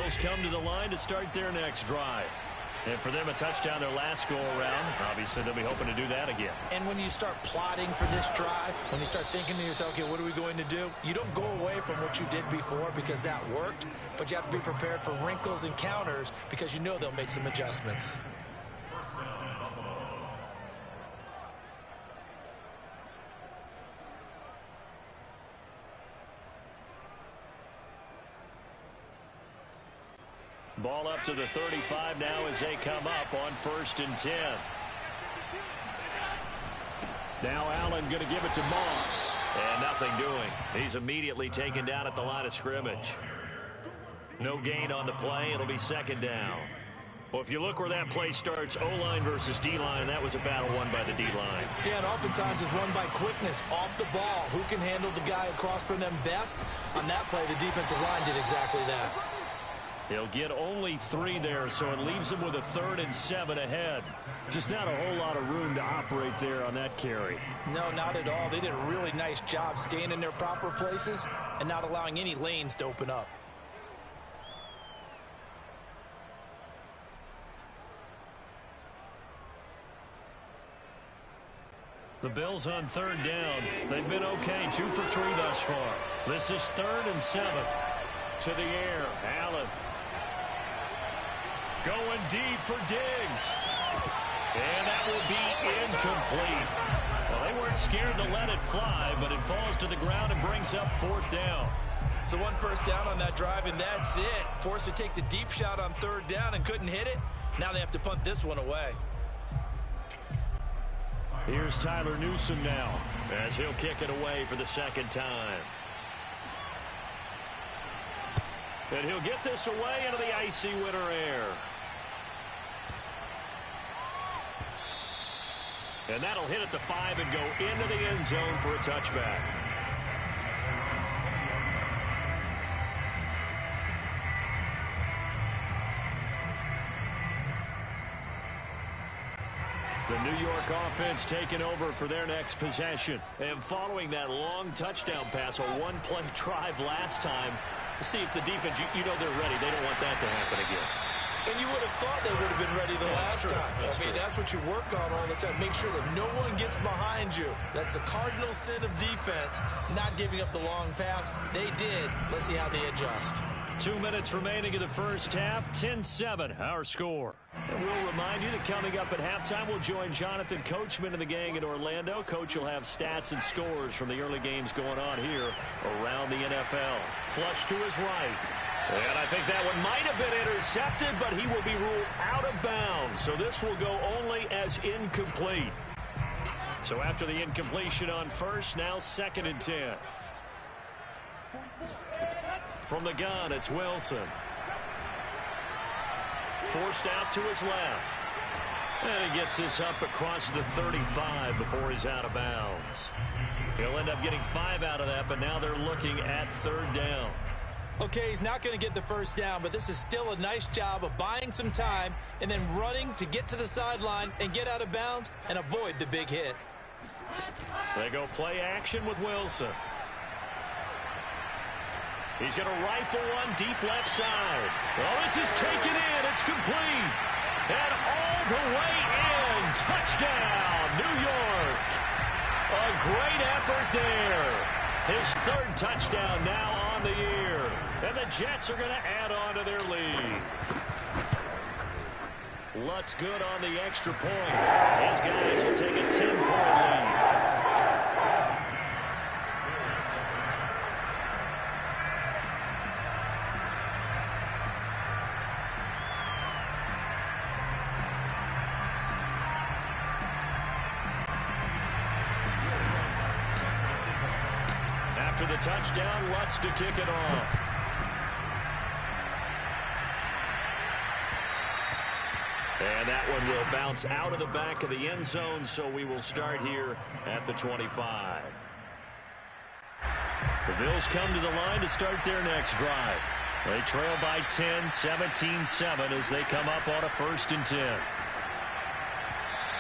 Bills come to the line to start their next drive. And for them, a touchdown their last go-around. Obviously, they'll be hoping to do that again. And when you start plotting for this drive, when you start thinking to yourself, okay, what are we going to do? You don't go away from what you did before because that worked, but you have to be prepared for wrinkles and counters because you know they'll make some adjustments. Ball up to the 35 now as they come up on 1st and 10. Now Allen going to give it to Moss. And nothing doing. He's immediately taken down at the line of scrimmage. No gain on the play. It'll be 2nd down. Well, if you look where that play starts, O-line versus D-line, that was a battle won by the D-line. Yeah, and oftentimes it's won by quickness off the ball. Who can handle the guy across from them best? On that play, the defensive line did exactly that. He'll get only 3 there, so it leaves him with a 3rd and 7 ahead. Just not a whole lot of room to operate there on that carry. No, not at all. They did a really nice job staying in their proper places and not allowing any lanes to open up. The Bills on 3rd down. They've been okay, 2 for 3 thus far. This is 3rd and 7. To the air, Allen. Going deep for Diggs. And that will be incomplete. Well, they weren't scared to let it fly, but it falls to the ground and brings up 4th down. So 1 first down on that drive, and that's it. Forced to take the deep shot on 3rd down and couldn't hit it. Now they have to punt this one away. Here's Tyler Newsome now, as he'll kick it away for the 2nd time. And he'll get this away into the icy winter air. And that'll hit at the 5 and go into the end zone for a touchback. The New York offense taking over for their next possession. And following that long touchdown pass, a 1-play drive last time, see if the defense, you know they're ready. They don't want that to happen again. And you would have thought they would have been ready the last time. That's what you work on all the time. Make sure that no one gets behind you. That's the cardinal sin of defense, not giving up the long pass. They did. Let's see how they adjust. 2 minutes remaining in the first half. 10-7, our score. And we'll remind you that coming up at halftime, we'll join Jonathan Coachman and the gang in Orlando. Coach will have stats and scores from the early games going on here around the NFL. Flush to his right. And I think that one might have been intercepted, but he will be ruled out of bounds. So this will go only as incomplete. So after the incompletion on first, now 2nd and 10. From the gun, it's Wilson. Forced out to his left. And he gets this up across the 35 before he's out of bounds. He'll end up getting 5 out of that, but now they're looking at 3rd down. Okay, he's not going to get the first down, but this is still a nice job of buying some time and then running to get to the sideline and get out of bounds and avoid the big hit. They go play action with Wilson. He's going to rifle one deep left side. Well, this is taken in. It's complete. And all the way in. Touchdown, New York. A great effort there. His 3rd touchdown now on the year. And the Jets are going to add on to their lead. Lutz good on the extra point. His guys will take a 10-point lead. After the touchdown, Lutz to kick it off. And that one will bounce out of the back of the end zone, so we will start here at the 25. The Bills come to the line to start their next drive. They trail by 10, 17-7 as they come up on a 1st and 10.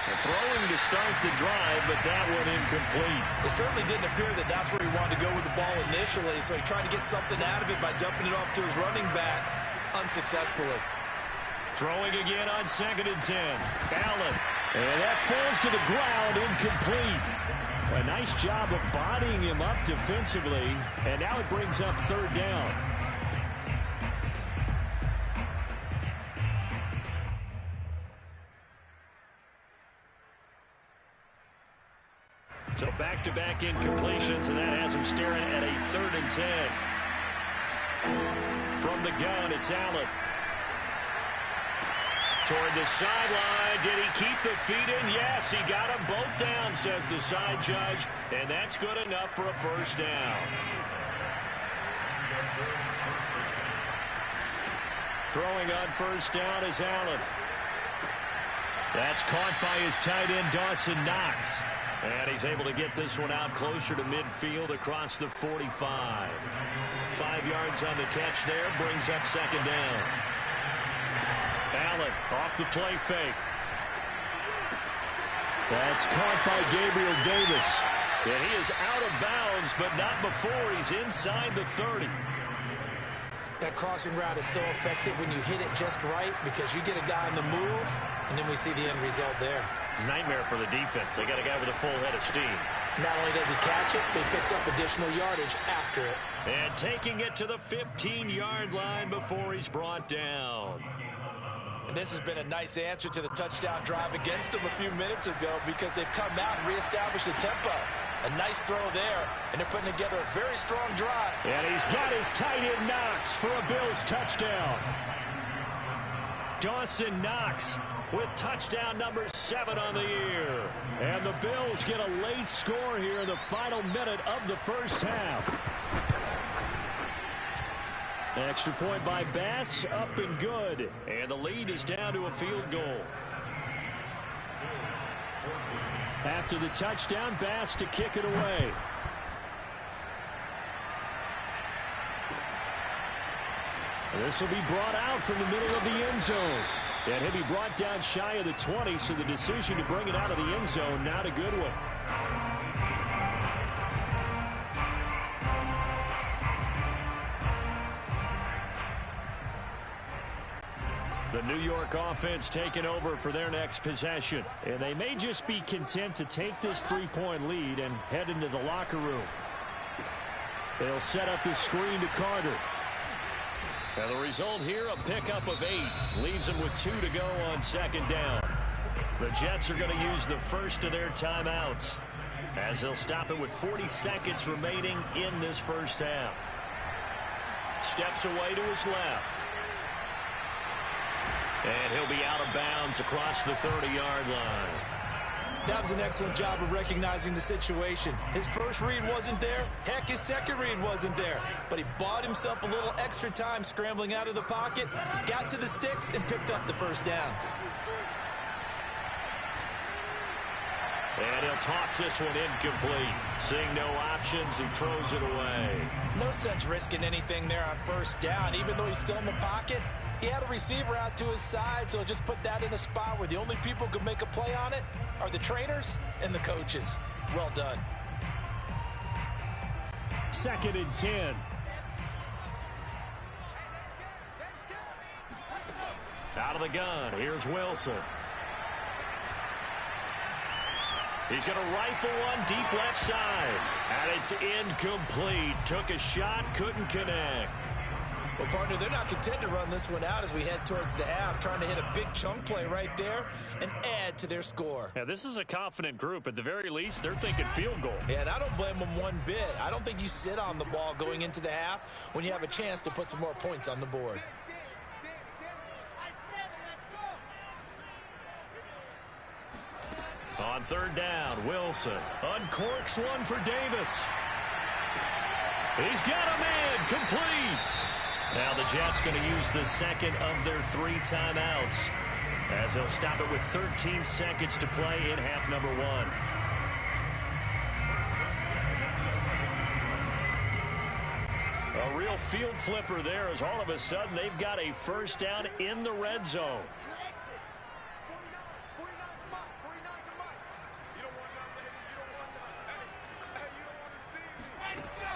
They're throwing to start the drive, but that one incomplete. It certainly didn't appear that that's where he wanted to go with the ball initially, so he tried to get something out of it by dumping it off to his running back. unsuccessfully. Throwing again on 2nd and 10. Allen. And that falls to the ground, incomplete. A nice job of bodying him up defensively. And now it brings up 3rd down. So back-to-back incompletions, and that has him staring at a 3rd and 10. From the gun, it's Allen. Toward the sideline. Did he keep the feet in? Yes, he got them both down, says the side judge. And that's good enough for a 1st down. Throwing on 1st down is Allen. That's caught by his tight end, Dawson Knox. And he's able to get this one out closer to midfield across the 45. 5 yards on the catch there, brings up 2nd down. Allen off the play fake. That's caught by Gabriel Davis. And he is out of bounds, but not before he's inside the 30. That crossing route is so effective when you hit it just right because you get a guy on the move, and then we see the end result there. Nightmare for the defense. They got a guy with a full head of steam. Not only does he catch it, but he picks up additional yardage after it. And taking it to the 15-yard line before he's brought down. And this has been a nice answer to the touchdown drive against them a few minutes ago because they've come out and reestablished the tempo. A nice throw there, and they're putting together a very strong drive. And he's got his tight end Knox for a Bills touchdown. Dawson Knox with touchdown number 7 on the year. And the Bills get a late score here in the final minute of the 1st half. Extra point by Bass, up and good. And the lead is down to a field goal. After the touchdown, Bass to kick it away. This will be brought out from the middle of the end zone. And he'll be brought down shy of the 20, so the decision to bring it out of the end zone, not a good one. The New York offense taking over for their next possession. And they may just be content to take this 3-point lead and head into the locker room. They'll set up the screen to Carter. And the result here, a pickup of 8. Leaves them with 2 to go on 2nd down. The Jets are going to use the first of their timeouts as they'll stop it with 40 seconds remaining in this 1st half. Steps away to his left. And he'll be out of bounds across the 30-yard line. That was an excellent job of recognizing the situation. His first read wasn't there. Heck, his second read wasn't there. But he bought himself a little extra time scrambling out of the pocket, got to the sticks, and picked up the 1st down. And he'll toss this one incomplete. Seeing no options, he throws it away. No sense risking anything there on 1st down. Even though he's still in the pocket, he had a receiver out to his side, so just put that in a spot where the only people who can make a play on it are the trainers and the coaches. Well done. 2nd and 10. Out of the gun, here's Wilson. He's going to rifle one deep left side. And it's incomplete. Took a shot, couldn't connect. Well, partner, they're not content to run this one out as we head towards the half, trying to hit a big chunk play right there and add to their score. Yeah, this is a confident group. At the very least, they're thinking field goal. Yeah, and I don't blame them one bit. I don't think you sit on the ball going into the half when you have a chance to put some more points on the board. On 3rd down, Wilson uncorks one for Davis. He's got a man, complete. Now the Jets going to use the 2nd of their 3 timeouts as they'll stop it with 13 seconds to play in half number 1. A real field flipper there as all of a sudden they've got a 1st down in the red zone.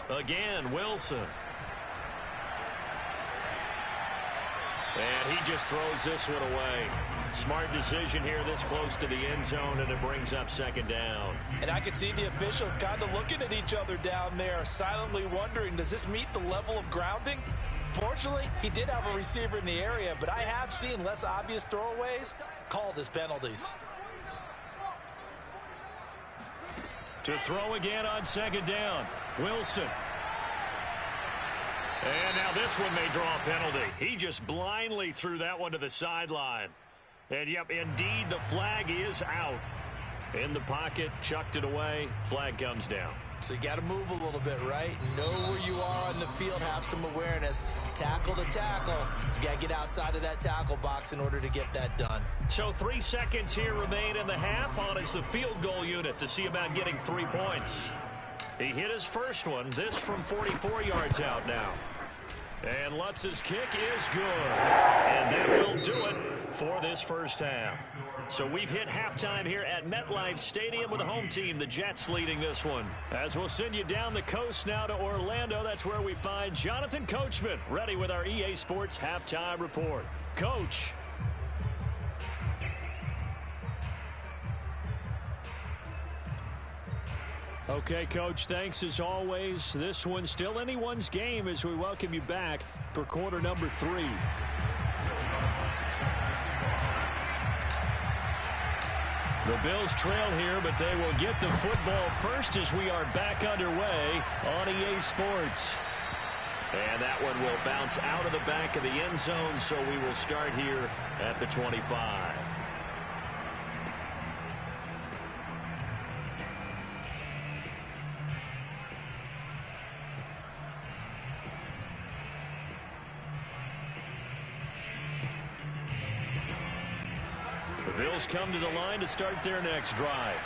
Again, Wilson. And he just throws this one away. Smart decision here this close to the end zone, and it brings up second down. And I could see the officials kind of looking at each other down there, silently wondering, does this meet the level of grounding? Fortunately, he did have a receiver in the area, but I have seen less obvious throwaways called as penalties. To throw again on second down, Wilson. And now this one may draw a penalty. He just blindly threw that one to the sideline. And, yep, indeed, the flag is out. In the pocket, chucked it away, flag comes down. So you got to move a little bit, right? Know where you are on the field, have some awareness. Tackle to tackle. You got to get outside of that tackle box in order to get that done. So 3 seconds here remain in the half. On is the field goal unit to see about getting 3 points. He hit his first one. This from 44 yards out now. And Lutz's kick is good. And that will do it for this first half. So we've hit halftime here at MetLife Stadium with the home team, the Jets, leading this one. As we'll send you down the coast now to Orlando, that's where we find Jonathan Coachman, ready with our EA Sports halftime report. Coach. Okay, Coach, thanks as always. This one's still anyone's game as we welcome you back for quarter number 3. The Bills trail here, but they will get the football first as we are back underway on EA Sports. And that one will bounce out of the back of the end zone, so we will start here at the 25. The Bills come to the line to start their next drive.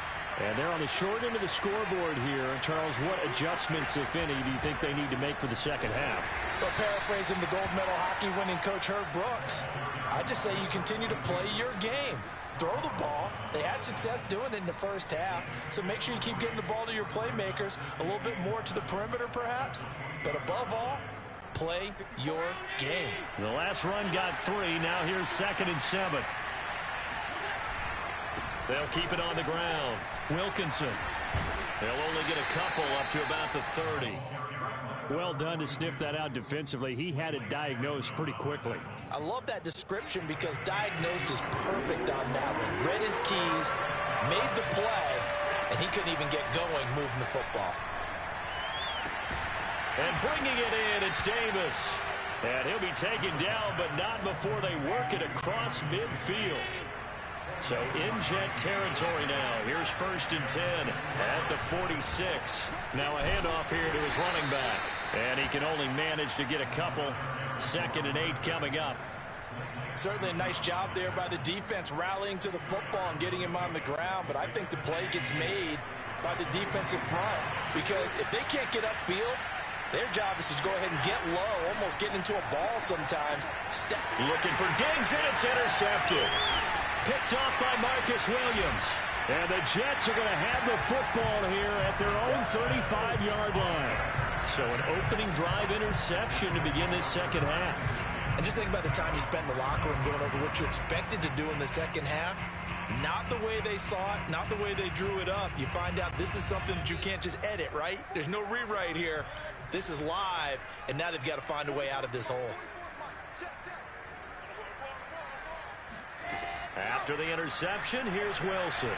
And they're on the short end of the scoreboard here. And Charles, what adjustments, if any, do you think they need to make for the second half? Well, paraphrasing the gold medal hockey winning coach Herb Brooks, I just say you continue to play your game. Throw the ball. They had success doing it in the first half. So make sure you keep getting the ball to your playmakers, a little bit more to the perimeter perhaps. But above all, play your game. The last run got 3. Now here's 2nd and 7. They'll keep it on the ground. Wilkinson. They'll only get a couple up to about the 30. Well done to sniff that out defensively. He had it diagnosed pretty quickly. I love that description because diagnosed is perfect on that one. Read his keys, made the play, and he couldn't even get going moving the football. And bringing it in, it's Davis. And he'll be taken down, but not before they work it across midfield. So in Jet territory now. Here's 1st and 10 at the 46. Now a handoff here to his running back. And he can only manage to get a couple. 2nd and 8 coming up. Certainly a nice job there by the defense rallying to the football and getting him on the ground. But I think the play gets made by the defensive front. Because if they can't get upfield, their job is to go ahead and get low, almost get into a ball sometimes. Looking for Diggs, and it's intercepted. Picked off by Marcus Williams. And the Jets are going to have the football here at their own 35-yard line. So an opening drive interception to begin this second half. And just think about the time you spent in the locker room going over what you expected to do in the second half. Not the way they saw it, not the way they drew it up. You find out this is something that you can't just edit, right? There's no rewrite here. This is live, and now they've got to find a way out of this hole. After the interception, here's Wilson.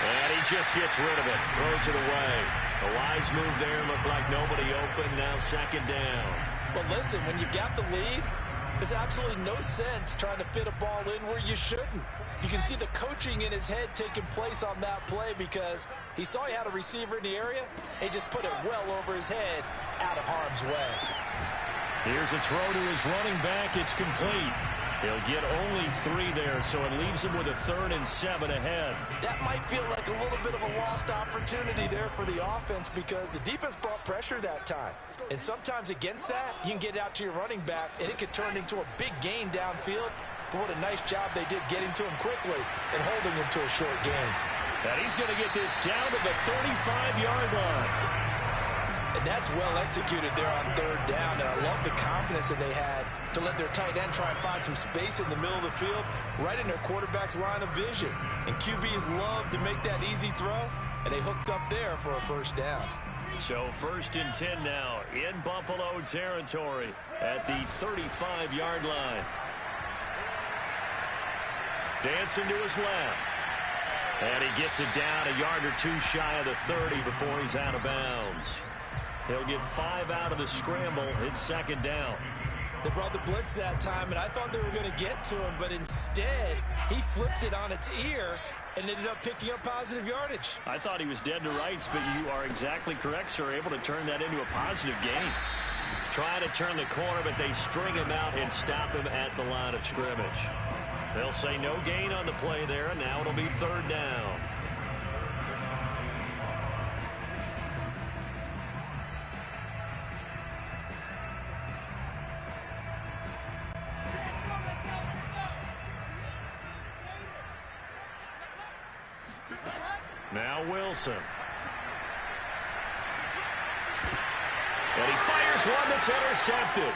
And he just gets rid of it, throws it away. A wise move there, looked like nobody open, now 2nd down. Well, listen, when you got the lead, there's absolutely no sense trying to fit a ball in where you shouldn't. You can see the coaching in his head taking place on that play because he saw he had a receiver in the area. He just put it well over his head, out of harm's way. Here's a throw to his running back. It's complete. He'll get only 3 there, so it leaves him with a 3rd and 7 ahead. That might feel like a little bit of a lost opportunity there for the offense because the defense brought pressure that time. And sometimes against that, you can get out to your running back, and it could turn into a big gain downfield. But what a nice job they did getting to him quickly and holding him to a short gain. And he's going to get this down to the 35-yard line. And that's well executed there on third down. And I love the confidence that they had to let their tight end try and find some space in the middle of the field, right in their quarterback's line of vision. And QBs love to make that easy throw, and they hooked up there for a first down. So 1st and 10 now in Buffalo territory at the 35-yard line. Dancing to his left. And he gets it down a yard or two shy of the 30 before he's out of bounds. He'll get 5 out of the scramble. It's 2nd down. They brought the blitz that time, and I thought they were going to get to him, but instead he flipped it on its ear and ended up picking up positive yardage. I thought he was dead to rights, but you are exactly correct, sir. Able to turn that into a positive gain. Trying to turn the corner, but they string him out and stop him at the line of scrimmage. They'll say no gain on the play there, and now it'll be 3rd down. Now Wilson. And he fires one that's intercepted.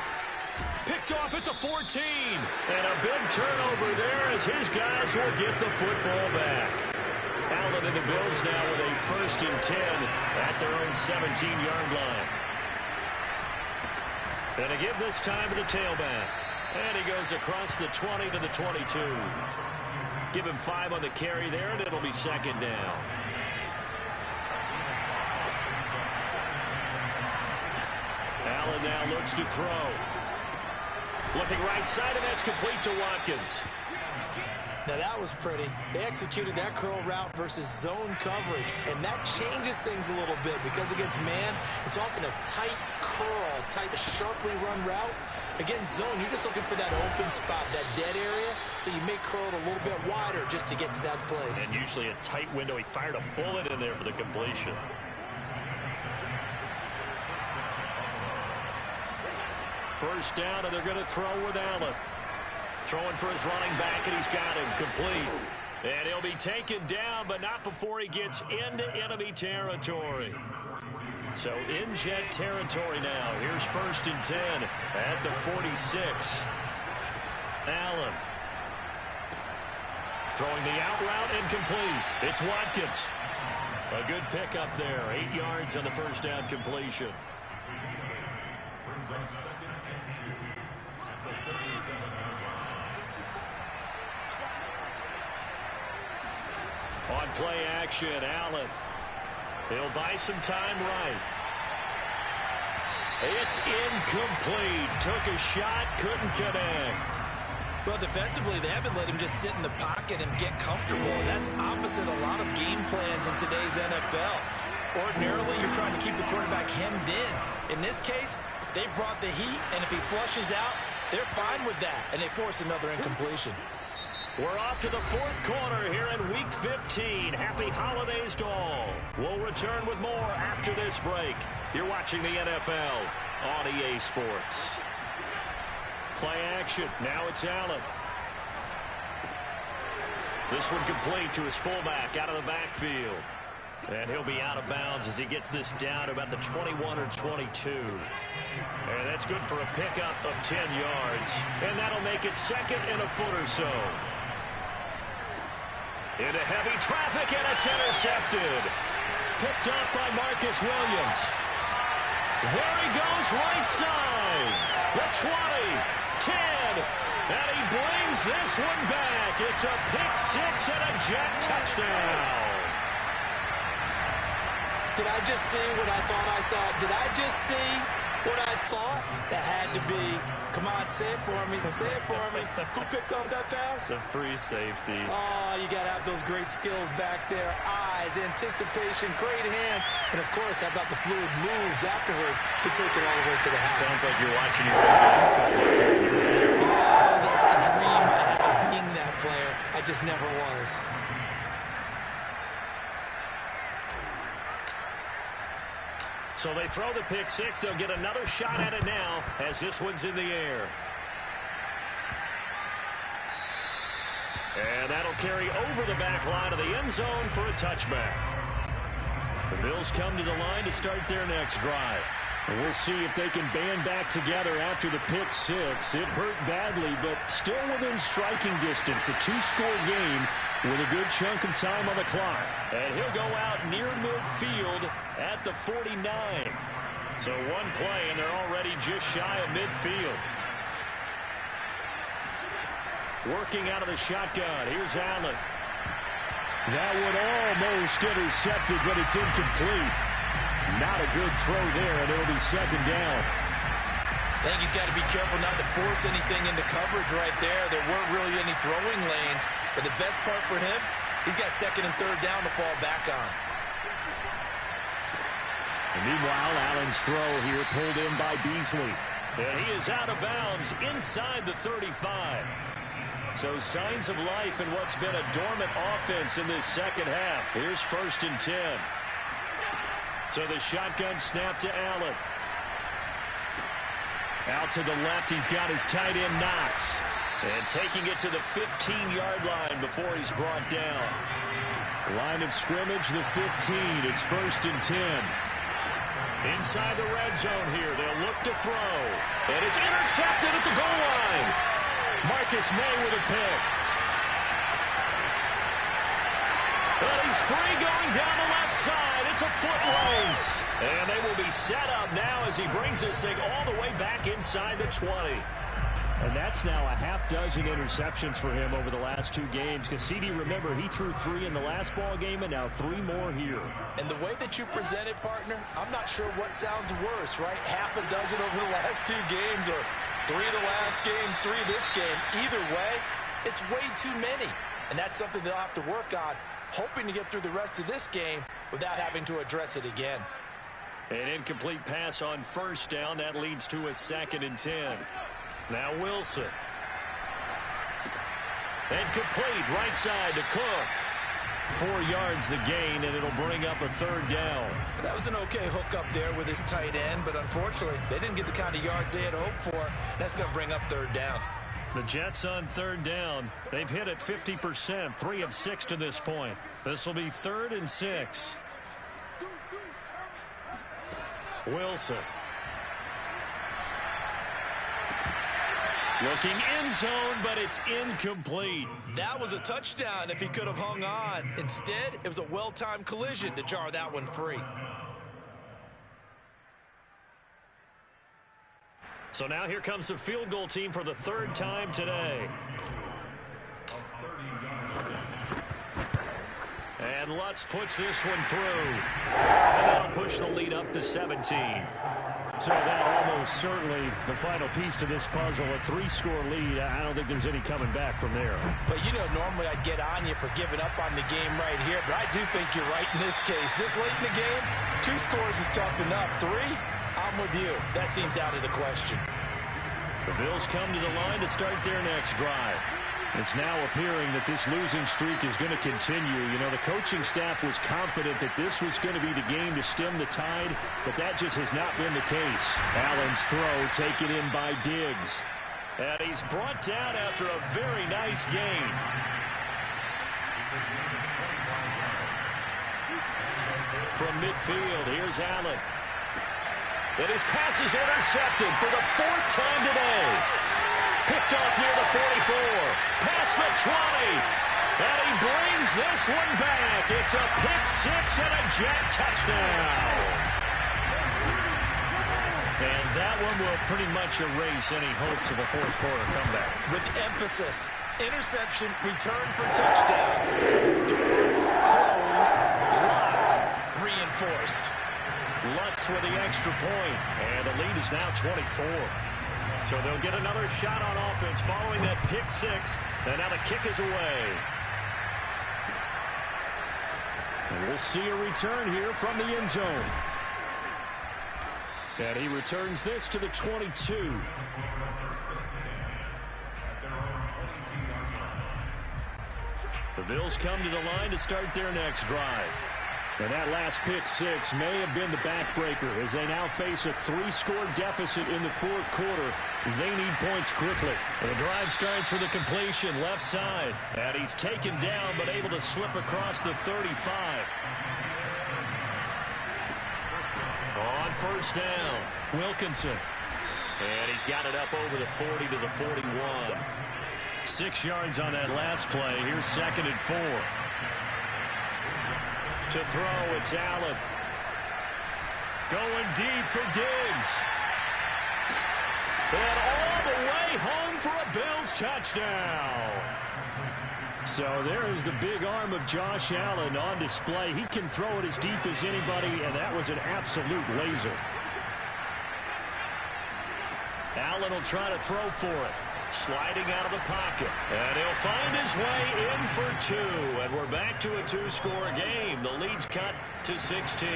Picked off at the 14. And a big turnover there as his guys will get the football back. Allen and the Bills now with a 1st and 10 at their own 17-yard line. And again this time to the tailback. And he goes across the 20 to the 22. Give him 5 on the carry there, and it'll be 2nd down. Allen now looks to throw. Looking right side, and that's complete to Watkins. Now that was pretty. They executed that curl route versus zone coverage, and that changes things a little bit because against man, it's often a tight curl, tight, sharply run route. Against zone, you're just looking for that open spot, that dead area, so you may curl it a little bit wider just to get to that place. And usually a tight window. He fired a bullet in there for the completion. First down, and they're going to throw with Allen. Throwing for his running back, and he's got him complete. And he'll be taken down, but not before he gets into enemy territory. So in Jet territory now. Here's 1st and 10 at the 46. Allen. Throwing the out route incomplete. It's Watkins. A good pickup there. 8 yards on the first down completion. On play action, Allen. He'll buy some time right. It's incomplete. Took a shot, couldn't connect. Well, defensively, they haven't let him just sit in the pocket and get comfortable, and that's opposite a lot of game plans in today's NFL. Ordinarily, you're trying to keep the quarterback hemmed in. In this case, they brought the heat, and if he flushes out, they're fine with that, and they force another incompletion. We're off to the 4th quarter here in Week 15. Happy holidays to all. We'll return with more after this break. You're watching the NFL on EA Sports. Play action. Now it's Allen. This one complete to his fullback out of the backfield. And he'll be out of bounds as he gets this down to about the 21 or 22. And that's good for a pickup of 10 yards. And that'll make it 2nd and a foot or so. Into heavy traffic, and it's intercepted. Picked up by Marcus Williams. There he goes, right side. The 20, 10, and he brings this one back. It's a pick-6 and a Jet touchdown. Did I just see what I thought I saw? Did I just see what I thought? That had to be. Come on, say it for me. Say it for me. Who picked up that pass? The free safety. Oh, you got to have those great skills back there. Eyes, anticipation, great hands. And, of course, how about the fluid moves afterwards to take it all the way to the house? Sounds like you're watching your football. Oh, that's the dream I had of being that player. I just never was. So they throw the pick-6. They'll get another shot at it now as this one's in the air. And that'll carry over the back line of the end zone for a touchback. The Bills come to the line to start their next drive. And we'll see if they can band back together after the pick six. It hurt badly, but still within striking distance. A two-score game with a good chunk of time on the clock. And he'll go out near midfield at the 49. So one play, and they're already just shy of midfield. Working out of the shotgun. Here's Allen. That would almost intercepted, but it's incomplete. Not a good throw there, and it'll be second down. I think he's got to be careful not to force anything into coverage right there. There weren't really any throwing lanes, but the best part for him, he's got second and third down to fall back on. And meanwhile, Allen's throw here pulled in by Beasley. And he is out of bounds inside the 35. So signs of life in what's been a dormant offense in this second half. Here's 1st and 10. So the shotgun snap to Allen. Out to the left, he's got his tight end Knox. And taking it to the 15-yard line before he's brought down. Line of scrimmage, the 15. It's 1st and 10. Inside the red zone here, they'll look to throw. And it's intercepted at the goal line. Marcus May with a pick. But he's free going down the left side. It's a foot race. And they will be set up now as he brings this thing all the way back inside the 20. And that's now a half dozen interceptions for him over the last two games. Cassidy, remember, he threw 3 in the last ball game and now 3 more here. And the way that you present it, partner, I'm not sure what sounds worse, right? Half a dozen over the last 2 games or 3 the last game, 3 this game. Either way, it's way too many. And that's something they'll have to work on, hoping to get through the rest of this game without having to address it again. An incomplete pass on 1st down. That leads to a 2nd and 10. Now Wilson. And complete right side to Cook. 4 yards the gain, and it'll bring up a 3rd down. That was an okay hook up there with his tight end, but unfortunately, they didn't get the kind of yards they had hoped for. That's going to bring up 3rd down. The Jets on 3rd down. They've hit it 50%, 3 of 6 to this point. This will be 3rd and 6. Wilson. Looking end zone, but it's incomplete. That was a touchdown if he could have hung on. Instead, it was a well-timed collision to jar that one free. So now here comes the field goal team for the 3rd time today. And Lutz puts this one through. And that'll push the lead up to 17. So that almost certainly the final piece to this puzzle, a 3-score lead. I don't think there's any coming back from there. But, you know, normally I'd get on you for giving up on the game right here, but I do think you're right in this case. This late in the game, 2 scores is tough enough. 3, I'm with you. That seems out of the question. The Bills come to the line to start their next drive. It's now appearing that this losing streak is going to continue. You know, the coaching staff was confident that this was going to be the game to stem the tide, but that just has not been the case. Allen's throw taken in by Diggs. And he's brought down after a very nice gain. From midfield, here's Allen. And his pass is intercepted for the 4th time today. Picked off near the 44. Past the 20. And he brings this one back. It's a pick 6 and a Jet touchdown. And that one will pretty much erase any hopes of a 4th-quarter comeback. With emphasis. Interception, return for touchdown. Door closed, locked, reinforced. Lutz with the extra point. And the lead is now 24. So they'll get another shot on offense following that pick 6. And now the kick is away. And we'll see a return here from the end zone. And he returns this to the 22. The Bills come to the line to start their next drive. And that last pick 6 may have been the backbreaker as they now face a 3-score deficit in the 4th quarter. They need points quickly. And the drive starts with a completion left side. And he's taken down but able to slip across the 35. On first down, Wilkinson. And he's got it up over the 40 to the 41. 6 yards on that last play. Here's 2nd and 4. To throw, it's Allen. Going deep for Diggs. And all the way home for a Bills touchdown. So there is the big arm of Josh Allen on display. He can throw it as deep as anybody, and that was an absolute laser. Allen will try to throw for it. Sliding out of the pocket. And he'll find his way in for 2. And we're back to a 2-score game. The lead's cut to 16.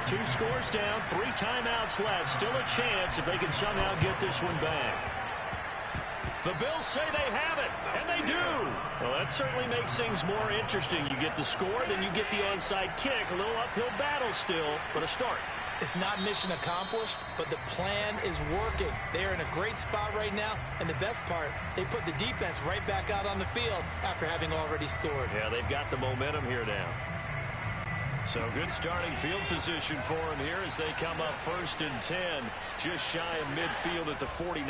2 scores down, 3 timeouts left. Still a chance if they can somehow get this one back. The Bills say they have it, and they do. Well, that certainly makes things more interesting. You get the score, then you get the onside kick. A little uphill battle still, but a start. It's not mission accomplished, but the plan is working. They are in a great spot right now, and the best part, they put the defense right back out on the field after having already scored. Yeah, they've got the momentum here now. So good starting field position for them here as they come up 1st and 10, just shy of midfield at the 49.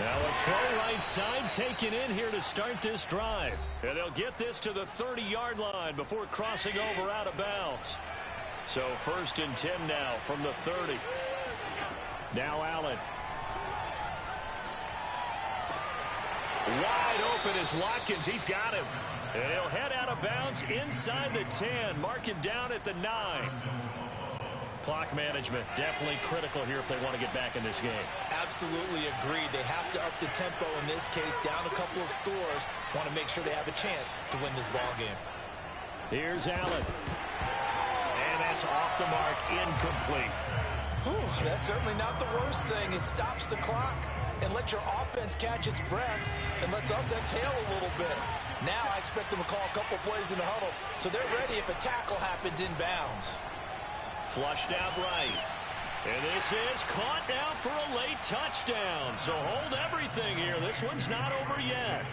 Now a throw right side taken in here to start this drive. And they'll get this to the 30-yard line before crossing over out of bounds. So 1st and 10 now from the 30. Now Allen. Wide open is Watkins. He's got him. And he'll head out of bounds inside the 10. Mark him down at the 9. Clock management definitely critical here if they want to get back in this game. Absolutely agreed. They have to up the tempo in this case, down a couple of scores. Want to make sure they have a chance to win this ball game. Here's Allen. And that's off the mark, incomplete. Whew, that's certainly not the worst thing. It stops the clock and lets your offense catch its breath and lets us exhale a little bit. Now I expect them to call a couple plays in the huddle, so they're ready if a tackle happens inbounds. Flushed out right. And this is caught now for a late touchdown. So hold everything here. This one's not over yet.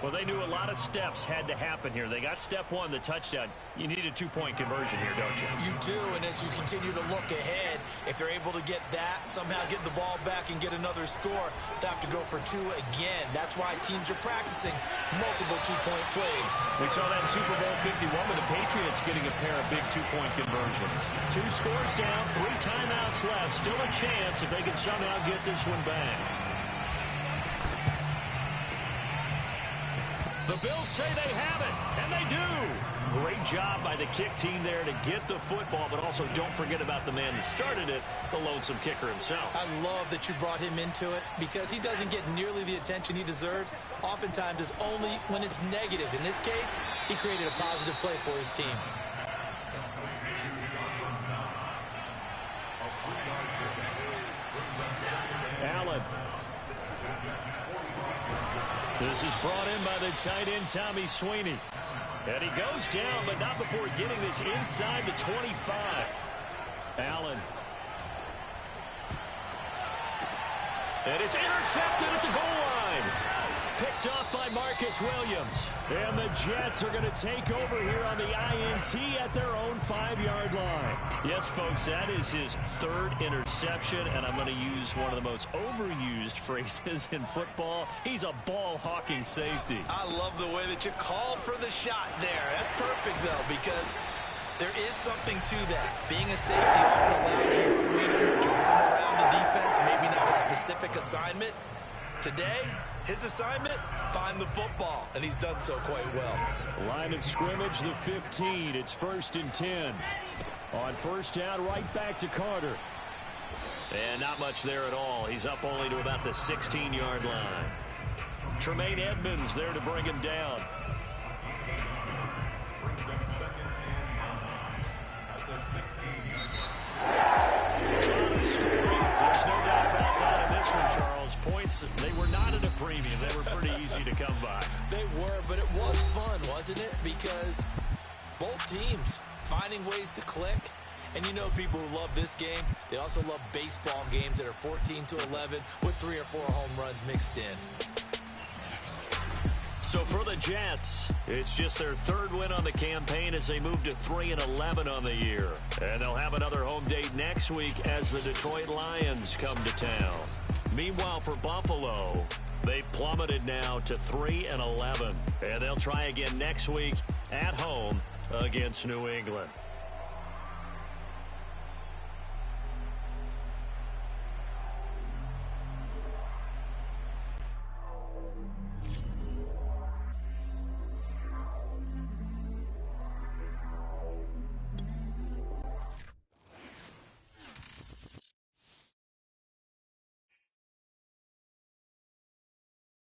Well, they knew a lot of steps had to happen here. They got step 1, the touchdown. You need a 2-point conversion here, don't you? You do, and as you continue to look ahead, if they're able to get that, somehow get the ball back and get another score, they have to go for 2 again. That's why teams are practicing multiple 2-point plays. We saw that Super Bowl 51 with the Patriots getting a pair of big 2-point conversions. 2 scores down, 3 timeouts left. Still a chance if they can somehow get this one back. The Bills say they have it, and they do. Great job by the kick team there to get the football, but also don't forget about the man that started it, the lonesome kicker himself. I love that you brought him into it because he doesn't get nearly the attention he deserves. Oftentimes it's only when it's negative. In this case, he created a positive play for his team. Allen. This is brought in by the tight end, Tommy Sweeney. And he goes down, but not before getting this inside the 25. Allen. And it's intercepted at the goal line. Picked off by Marcus Williams. And the Jets are going to take over here on the INT at their own 5-yard line. Yes, folks, that is his 3rd interception, and I'm going to use one of the most overused phrases in football. He's a ball-hawking safety. I love the way that you called for the shot there. That's perfect, though, because there is something to that. Being a safety often allows you freedom to run around the defense, maybe not a specific assignment. Today, his assignment, find the football, and he's done so quite well. Line of scrimmage, the 15. It's 1st and 10. On first down, right back to Carter. And not much there at all. He's up only to about the 16-yard line. Tremaine Edmonds there to bring him down. Brings up 2nd at the 16. There's no doubt about that in this one, Charles. Points, they were not at a premium. They were pretty easy to come by. They were, but it was fun, wasn't it? Because both teams finding ways to click. And you know people who love this game, they also love baseball games that are 14-11 with 3 or 4 home runs mixed in. So for the Jets, it's just their third win on the campaign as they move to 3-11 on the year. And they'll have another home date next week as the Detroit Lions come to town. Meanwhile, for Buffalo, they've plummeted now to 3-11. And they'll try again next week at home against New England.